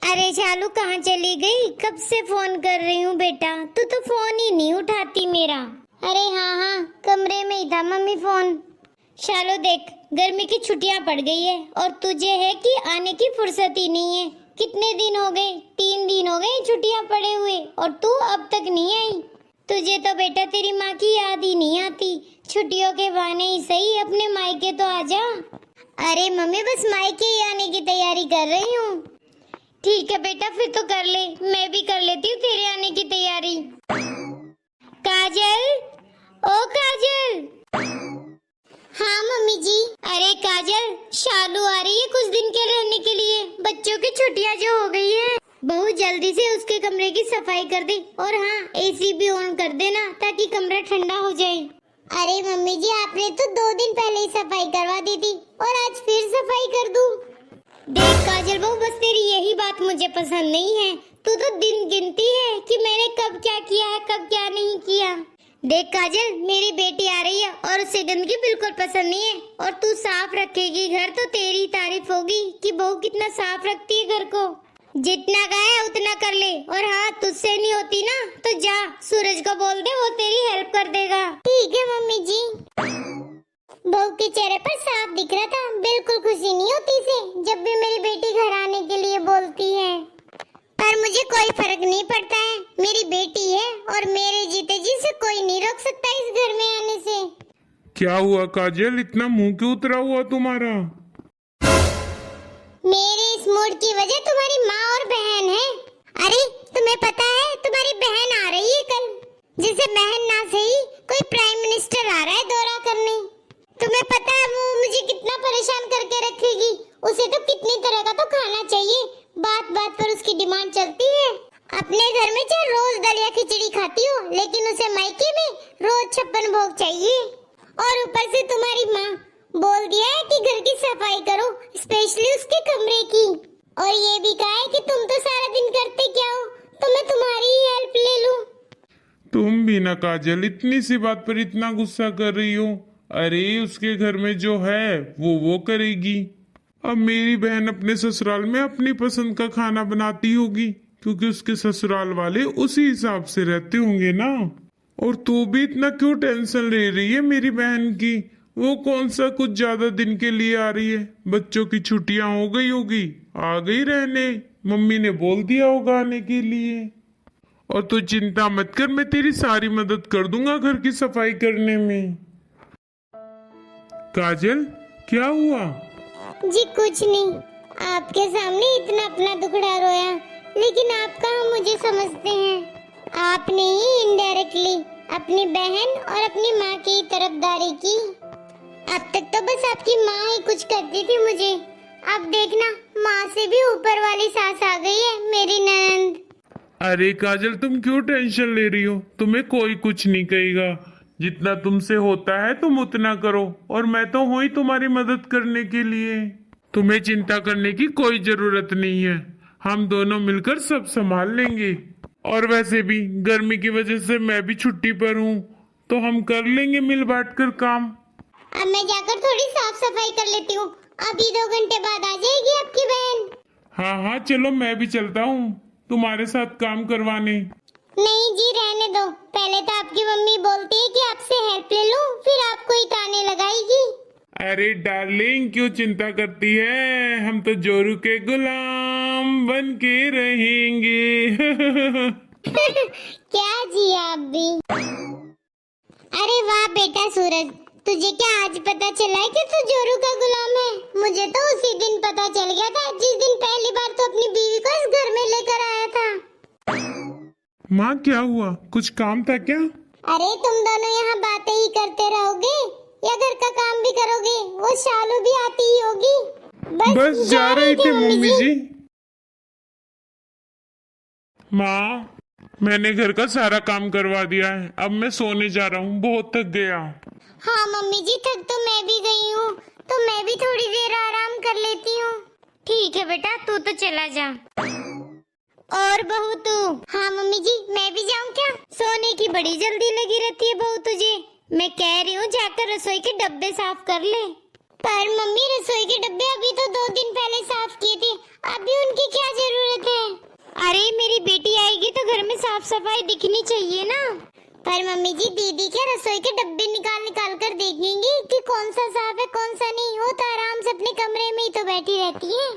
अरे शालू कहाँ चली गई? कब से फोन कर रही हूँ बेटा, तू तो फोन ही नहीं उठाती मेरा। अरे हाँ कमरे में ही था मम्मी फोन। शालू देख, गर्मी की छुट्टियां पड़ गई है और तुझे है कि आने की फुर्सत ही नहीं है। कितने दिन हो गए? 3 दिन हो गए छुट्टियां पड़े हुए और तू अब तक नहीं आई। तुझे तो बेटा तेरी माँ की याद ही नहीं आती। छुट्टियों के बहाने ही सही अपने मायके तो आजा। अरे मम्मी बस मायके ही आने की तैयारी कर रही हूँ। ठीक है बेटा फिर तो कर ले, मैं भी कर लेती हूँ तेरे आने की तैयारी। काजल, ओ काजल। हाँ मम्मी जी। अरे काजल, शालू आ रही है कुछ दिन के रहने के लिए। बच्चों की छुट्टियां जो हो गई है, बहुत जल्दी से उसके कमरे की सफाई कर दे और हाँ एसी भी ऑन कर देना ताकि कमरा ठंडा हो जाए। अरे मम्मी जी आपने तो 2 दिन पहले ही सफाई करवा दी थी और आज फिर सफाई कर दूं। देख काजल बहू, बस तेरी यही बात मुझे पसंद नहीं है। तू तो दिन गिनती है कि मैंने कब क्या किया है कब क्या नहीं किया। देख काजल, मेरी बेटी आ रही है और उसे गंदगी बिल्कुल पसंद नहीं है और तू साफ रखेगी घर तो तेरी तारीफ होगी कि बहू कितना साफ रखती है घर को। जितना कहा है उतना कर ले और हाँ तुझसे नहीं होती ना तो जा सूरज को बोल दे, वो तेरी हेल्प कर देगा। ठीक है मम्मी जी। बहू के चेहरे पर साफ दिख रहा था, बिल्कुल खुशी नहीं होती इसे जब भी मेरी बेटी घर आने के लिए बोलती है। पर मुझे कोई फर्क नहीं पड़ता है, मेरी बेटी है और मेरे जीते जी से कोई नहीं रोक सकता इस घर में आने से। क्या हुआ काजल, इतना मुंह क्यों उतरा हुआ तुम्हारा? मेरे इस मूड की वजह तुम्हारी माँ और बहन है। अरे तुम्हें पता है तुम्हारी बहन आ रही है कल, जिसे बहन ना सही कोई प्राइम मिनिस्टर आ रहा है दौरा करने। तुम्हें पता है वो मुझे कितना परेशान करके रखेगी। उसे तो कितनी तरह का तो खाना चाहिए, बात बात पर उसकी डिमांड चलती है। अपने घर में चाहे रोज दलिया खिचड़ी खाती हो लेकिन उसे मायके में रोज 56 भोग चाहिए। और ऊपर से तुम्हारी माँ बोल दिया है कि घर की सफाई करो, स्पेशली उसके कमरे की। और ये भी कहा है कि तुम तो सारा दिन करते क्या हो, तो मैं तुम्हारी ही हेल्प ले लूं। तुम भी ना काजल, इतनी सी बात पर इतना गुस्सा कर रही हो। अरे उसके घर में जो है वो करेगी। अब मेरी बहन अपने ससुराल में अपनी पसंद का खाना बनाती होगी क्योंकि उसके ससुराल वाले उसी हिसाब से रहते होंगे ना। और तू भी इतना क्यों टेंशन ले रही है मेरी बहन की? वो कौन सा कुछ ज्यादा दिन के लिए आ रही है? बच्चों की छुट्टियां हो गई होगी, आ गई रहने, मम्मी ने बोल दिया होगा आने के लिए। और तू चिंता मत कर, मैं तेरी सारी मदद कर दूंगा घर की सफाई करने में। काजल क्या हुआ? जी कुछ नहीं, आपके सामने इतना अपना दुखड़ा रोया, लेकिन आप कहाँ मुझे समझते हैं। आपने ही इनडायरेक्टली अपनी बहन और अपनी माँ की तरफदारी की। अब तक तो बस आपकी माँ ही कुछ करती थी मुझे, अब देखना माँ से भी ऊपर वाली सास आ गई है, मेरी ननद। अरे काजल तुम क्यों टेंशन ले रही हो? तुम्हें कोई कुछ नहीं कहेगा। जितना तुमसे होता है तुम उतना करो और मैं तो हूँ ही तुम्हारी मदद करने के लिए। तुम्हें चिंता करने की कोई जरूरत नहीं है, हम दोनों मिलकर सब संभाल लेंगे। और वैसे भी गर्मी की वजह से मैं भी छुट्टी पर हूँ तो हम कर लेंगे मिल बांट कर काम। अब मैं जाकर थोड़ी साफ सफाई कर लेती हूँ, अभी 2 घंटे बाद आ जाएगी आपकी बहन। हाँ चलो मैं भी चलता हूँ तुम्हारे साथ काम करवाने। नहीं जी रहने दो, पहले तो आपकी मम्मी बोलती है कि आपसे हेल्प ले लूं, फिर आपको ही ताने लगाएगी। अरे डार्लिंग क्यों चिंता करती है, हम तो जोरू के गुलाम बन के रहेंगे। क्या जी आप भी। अरे वाह बेटा सूरज, तुझे क्या आज पता चला है कि तू जोरू का गुलाम है? मुझे तो उसी दिन पता चल गया था जिस दिन पहली बार तू अपनी बीवी को इस घर में लेकर आया था। माँ क्या हुआ, कुछ काम था क्या? अरे तुम दोनों यहाँ बातें ही करते रहोगे या घर का काम भी करोगे? वो शालू भी आती ही होगी। बस जा रही थी मम्मी जी। माँ मैंने घर का सारा काम करवा दिया है, अब मैं सोने जा रहा हूँ, बहुत थक गया। हाँ मम्मी जी थक तो मैं भी गई हूँ, तो मैं भी थोड़ी देर आराम कर लेती हूँ। ठीक है बेटा तू तो चला जा। और बहू तू? हाँ मम्मी जी मैं भी जाऊँ क्या? सोने की बड़ी जल्दी लगी रहती है बहू तुझे। मैं कह रही हूँ जाकर रसोई के डब्बे साफ कर ले। पर मम्मी रसोई के डब्बे अभी तो 2 दिन पहले साफ किए थे, अभी उनकी क्या जरूरत है? अरे मेरी बेटी आएगी तो घर में साफ सफाई दिखनी चाहिए ना। पर मम्मी जी, दीदी क्या रसोई के डब्बे निकाल निकाल कर देखेंगी कि कौन सा साफ है कौन सा नहीं? वो तो आराम से अपने कमरे में ही तो बैठी रहती है।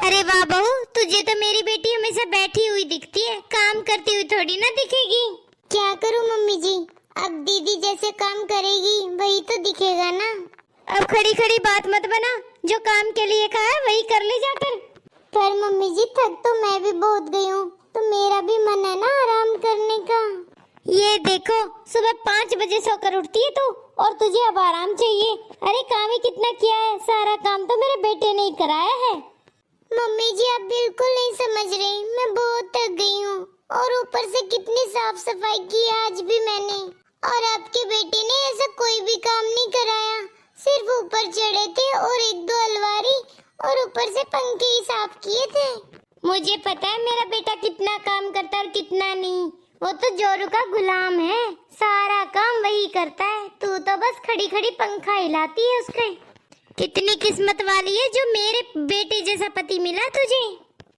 अरे वाह बहू, तुझे तो मेरी बेटी हमेशा बैठी हुई दिखती है, काम करती हुई थोड़ी ना दिखेगी। क्या करूं मम्मी जी, अब दीदी जैसे काम करेगी वही तो दिखेगा ना। अब खड़ी खड़ी बात मत बना, जो काम के लिए कहा है वही कर ले जाकर। पर मम्मी जी, थक तो मैं भी बहुत गई हूँ, तो मेरा भी मन है ना आराम करने का। ये देखो, सुबह 5 बजे सोकर उठती है तू, और तुझे अब आराम चाहिए। अरे काम ही कितना किया है, सारा काम तो मेरे बेटे ने ही कराया है। मम्मी जी, आप बिल्कुल नहीं समझ रही, मैं बहुत थक गई हूँ, और ऊपर से कितनी साफ सफाई की है आज भी मैंने। और आपके बेटे ने ऐसा कोई भी काम नहीं कराया, सिर्फ ऊपर चढ़े थे और 1-2 अलमारी और ऊपर से पंखे ही साफ किए थे। मुझे पता है मेरा बेटा कितना काम करता है और कितना नहीं। वो तो जोरू का गुलाम है, सारा काम वही करता है, तू तो बस खड़ी खड़ी पंखा हिलाती है उसके। कितनी किस्मत वाली है जो मेरे बेटे जैसा पति मिला तुझे।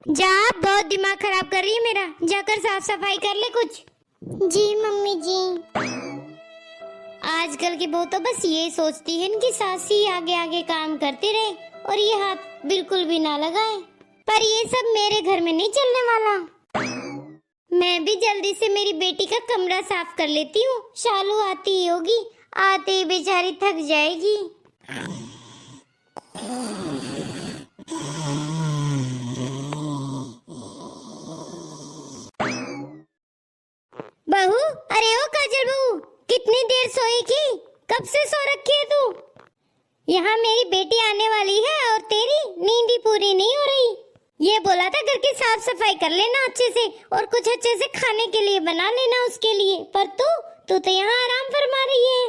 जा, बहुत दिमाग खराब कर रही है मेरा, जाकर साफ सफाई कर ले कुछ। जी मम्मी जी। आजकल की बहू तो बस ये सोचती है इनकी सास ही आगे आगे काम करती रहे और ये हाथ बिल्कुल भी ना लगाए। पर ये सब मेरे घर में नहीं चलने वाला। मैं भी जल्दी से मेरी बेटी का कमरा साफ कर लेती हूँ, शालू आती ही होगी, आते ही बेचारी थक जाएगी। बहू, अरे ओ काजल बहू, कितनी देर सोएगी? कब से सो रखी है तू? यहाँ मेरी बेटी आने वाली है और तेरी नींद ही पूरी नहीं हो रही। ये बोला था घर की साफ सफाई कर लेना अच्छे से और कुछ अच्छे से खाने के लिए बना लेना उसके लिए, पर तू तो यहाँ आराम फरमा रही है।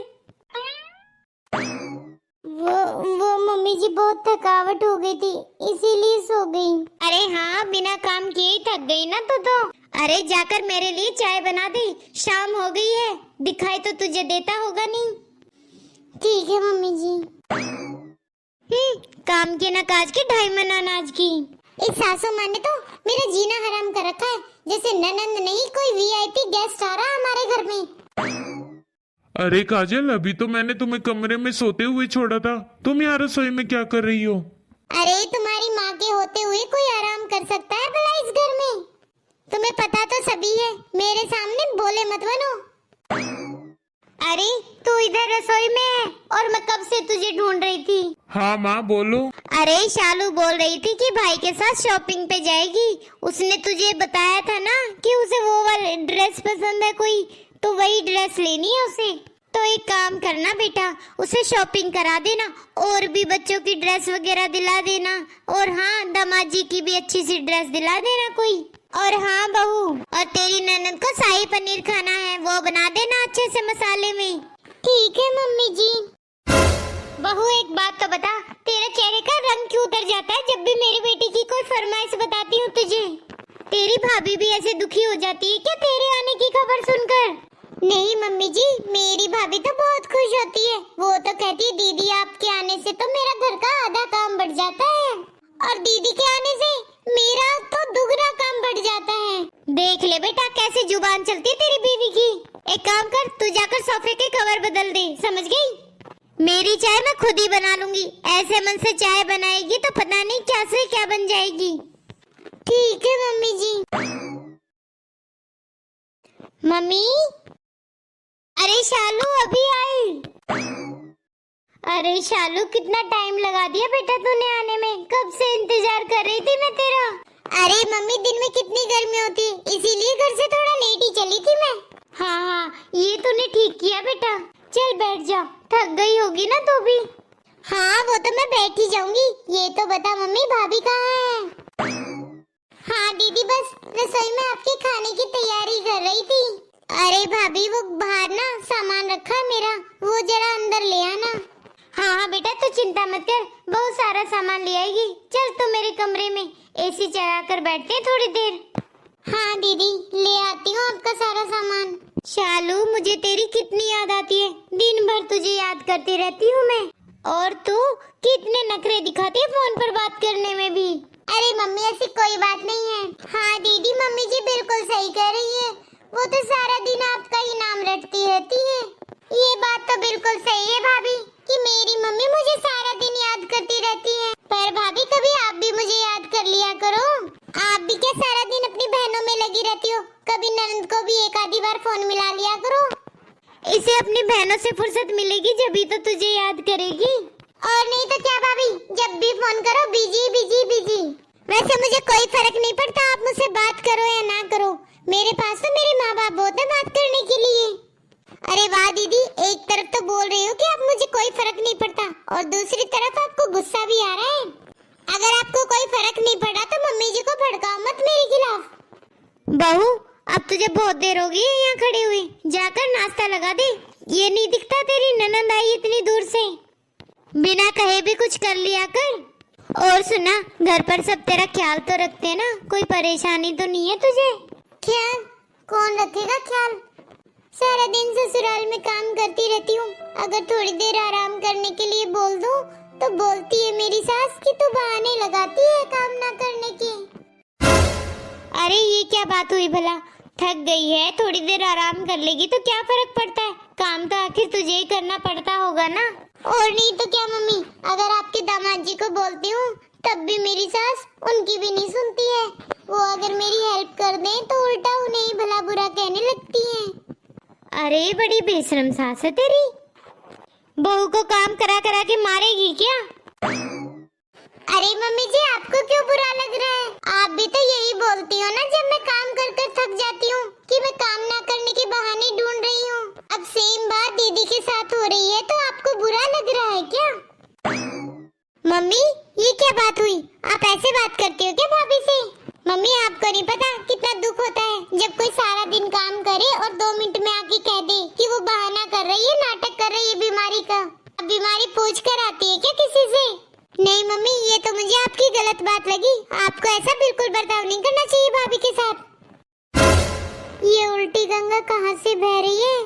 वो मम्मी जी, बहुत थकावट हो गई थी इसीलिए सो गई। अरे हाँ, बिना काम किए ही थक गई ना तू तो। अरे जाकर मेरे लिए चाय बना दे, शाम हो गई है, दिखाई तो तुझे देता होगा नहीं। ठीक है मम्मी जी। काम के न काज की ढाई मना अनाज की। इस सासू माँ ने तो मेरा जीना हराम कर रखा है, जैसे ननंद नहीं कोई वीआईपी गेस्ट आ रहा हमारे घर में। अरे काजल, अभी तो मैंने तुम्हें कमरे में सोते हुए छोड़ा था, तुम यहाँ रसोई में क्या कर रही हो? अरे तुम्हारी माँ के होते हुए कोई आराम कर सकता है भला इस घर में? तुम्हें पता तो सभी है, मेरे सामने बोले मत बनो। अरे तू इधर रसोई में है और मैं कब से तुझे ढूंढ रही थी। हाँ माँ, बोलो। अरे शालू बोल रही थी कि भाई के साथ शॉपिंग पे जाएगी। उसने तुझे बताया था ना कि उसे वो वाली ड्रेस पसंद है कोई, तो वही ड्रेस लेनी है उसे। तो एक काम करना बेटा, उसे शॉपिंग करा देना और भी बच्चों की ड्रेस वगैरह दिला देना, और हाँ, दामाद जी की भी अच्छी सी ड्रेस दिला देना कोई। और हाँ बहू, और तेरी ननद को शाही पनीर खाना है, वो बना देना अच्छे से मसाले में। ठीक है मम्मी जी। बहू एक बात तो बता, तेरे चेहरे का रंग क्यों उतर जाता है जब भी मेरी बेटी की कोई फरमाइश बताती हूँ तुझे? तेरी भाभी भी ऐसे दुखी हो जाती है क्या तेरे आने की खबर सुनकर? नहीं मम्मी जी, मेरी भाभी तो बहुत खुश होती है, वो तो कहती है दीदी आपके आने से तो मेरा घर का आधा काम बढ़ जाता है, और दीदी के आने से मेरा तो दुगना काम बढ़ जाता है। देख ले बेटा कैसे जुबान चलती है तेरी बीवी की। एक काम कर, तू जाकर सोफे के कवर बदल दे, समझ गई? मेरी चाय मैं खुद ही बना लूंगी, ऐसे मन से चाय बनाएगी तो पता नहीं क्या से क्या बन जाएगी। ठीक है मम्मी जी। मम्मी, अरे शालू अभी आई। अरे शालू, कितना टाइम लगा दिया बेटा तूने आने में, कब से इंतजार कर रही थी मैं तेरा। अरे मम्मी, दिन में कितनी गर्मी होती है, इसीलिए घर से थोड़ा लेट ही चली थी मैं। हाँ, ये तूने ठीक किया बेटा, चल बैठ जा, थक गई होगी ना तू भी। हाँ, वो तो मैं बैठ ही जाऊंगी। ये तो बता मम्मी, भाभी कहाँ है? हाँ दीदी, बस रसोई में आपके खाने की तैयारी कर रही थी। अरे भाभी, वो बाहर ना सामान रखा है मेरा, वो जरा अंदर ले आना। हाँ बेटा, तू चिंता मत कर, बहुत सारा सामान ले आएगी। चल तू मेरे कमरे में एसी चला कर बैठते हैं थोड़ी देर। हाँ दीदी, ले आती हूँ आपका सारा सामान। शालू, मुझे तेरी कितनी याद आती है, दिन भर तुझे याद करती रहती हूँ मैं। और तू कितने नखरे दिखाती है फोन पर बात करने में भी। अरे मम्मी ऐसी कोई बात नहीं है। हाँ दीदी मम्मी जी बिल्कुल सही कह रही है, वो तो सारा दिन आपका ही नाम रटती रहती है। ये बात तो बिल्कुल सही है भाभी कि मेरी मम्मी मुझे सारा दिन याद करती रहती है। पर भाभी कभी आप भी मुझे याद कर लिया करो। आप भी क्या सारा दिन अपनी बहनों में लगी रहती हो, कभी ननद को भी एक आधी बार फोन मिला लिया करो। इसे अपनी बहनों से फुर्सत मिलेगी जब ही तो तुझे याद करेगी, और नहीं तो क्या भाभी, जब भी फोन करो बिजी बिजी बिजी। वैसे मुझे कोई फर्क नहीं पड़ता आप मुझसे बात करो या ना करो, मेरे पास तो मेरे माँ बाप बहुत है बात करने के लिए। अरे वाह दीदी, एक तरफ तो बोल रही हो कि आप मुझे कोई फर्क नहीं पड़ता और दूसरी तरफ आपको गुस्सा भी आ रहा है। अगर आपको कोई फर्क नहीं पड़ा तो मम्मी जी को भड़काओ मत मेरे खिलाफ। बहू अब तुझे बहुत देर हो गई है यहाँ खड़ी हुई, जाकर नाश्ता लगा दे। ये नहीं दिखता तेरी ननद आई इतनी दूर से, बिना कहे भी कुछ कर लिया कर। और सुना, घर पर सब तेरा ख्याल तो रखते हैं ना, कोई परेशानी तो नहीं है तुझे? ख्याल कौन रखेगा ख्याल, सारा दिन ससुराल में काम करती रहती हूँ। अगर थोड़ी देर आराम करने के लिए बोल दूँ तो बोलती है मेरी सास कि तू बहाने लगाती है काम ना करने के। अरे ये क्या बात हुई भला, थक गई है थोड़ी देर आराम कर लेगी तो क्या फर्क पड़ता है, काम तो आखिर तुझे ही करना पड़ता होगा ना। और नहीं तो क्या मम्मी, अगर आपके दामाद जी को बोलती हूँ तब भी मेरी सास उनकी भी नहीं सुनती है। वो अगर मेरी हेल्प कर दें तो उल्टा उन्हें ही भला बुरा कहने लगती हैं। अरे बड़ी बेशरम सास है तेरी, बहू को काम करा करा के मारेगी क्या? अरे मम्मी जी आपको क्यों बुरा लग रहा है, आप भी तो यही बोलती हो ना जब मैं काम कर कर थक जाती हूँ कि मैं काम ना करने के बहाने ढूंढ रही हूँ। अब सेम बात दीदी के साथ हो रही है तो आपको बुरा लग रहा है क्या? मम्मी ये क्या बात हुई, आप ऐसे बात करती हो क्या भाभी से? मम्मी आपको नहीं पता कितना दुख होता है जब कोई सारा दिन काम करे और 2 मिनट में आके कह दे कि वो बहाना कर रही है, नाटक कर रही है बीमारी का। अब बीमारी पूछ कर आती है क्या किसी से? नहीं मम्मी ये तो मुझे आपकी गलत बात लगी, आपको ऐसा बिल्कुल बर्ताव नहीं करना चाहिए भाभी के साथ। ये उल्टी गंगा कहाँ से बह रही है,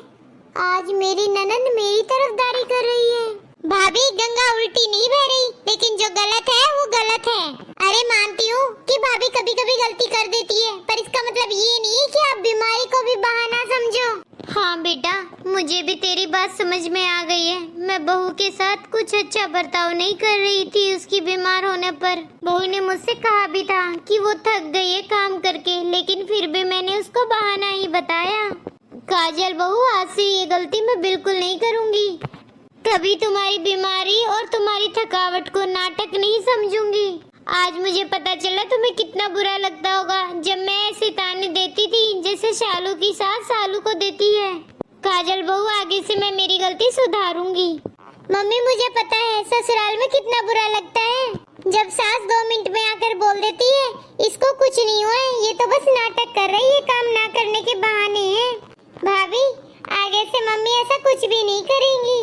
आज मेरी ननद मेरी तरफदारी कर रही है। भाभी गंगा उल्टी नहीं बह रही, लेकिन जो गलत है वो गलत है। अरे मानती हूँ कि भाभी कभी कभी गलती कर देती है, पर इसका मतलब ये नहीं है कि आप बीमारी को भी बहाना समझो। हाँ बेटा, मुझे भी तेरी बात समझ में आ गई है। मैं बहू के साथ कुछ अच्छा बर्ताव नहीं कर रही थी उसकी बीमार होने पर। बहू ने मुझसे कहा भी था कि वो थक गई है काम करके, लेकिन फिर भी मैंने उसको बहाना ही बताया। काजल बहू, आज से ये गलती मैं बिल्कुल नहीं करूँगी। कभी तुम्हारी बीमारी और तुम्हारी थकावट को नाटक नहीं समझूंगी। आज मुझे पता चला तुम्हें कितना बुरा लगता होगा जब मैं ऐसे ताने देती थी जैसे शालू की सास सालू को देती है। काजल बहू, आगे से मैं मेरी गलती सुधारूंगी। मम्मी मुझे पता है ससुराल में कितना बुरा लगता है जब सास 2 मिनट में आकर बोल देती है इसको कुछ नहीं हुआ है, ये तो बस नाटक कर रही है, काम ना करने के बहाने है। भाभी आगे से मम्मी ऐसा कुछ भी नहीं करेंगी।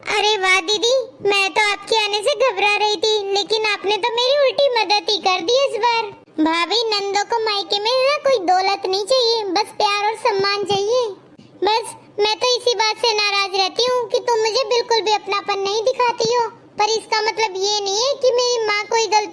अरे वाह दीदी, मैं तो आपके आने से घबरा रही थी, लेकिन आपने तो मेरी उल्टी मदद ही कर दी इस बार। भाभी नंदों को मायके में ना कोई दौलत नहीं चाहिए, बस प्यार और सम्मान चाहिए। बस मैं तो इसी बात से नाराज रहती हूँ कि तुम मुझे बिल्कुल भी अपनापन नहीं दिखाती हो, पर इसका मतलब ये नहीं है कि मेरी माँ कोई गलती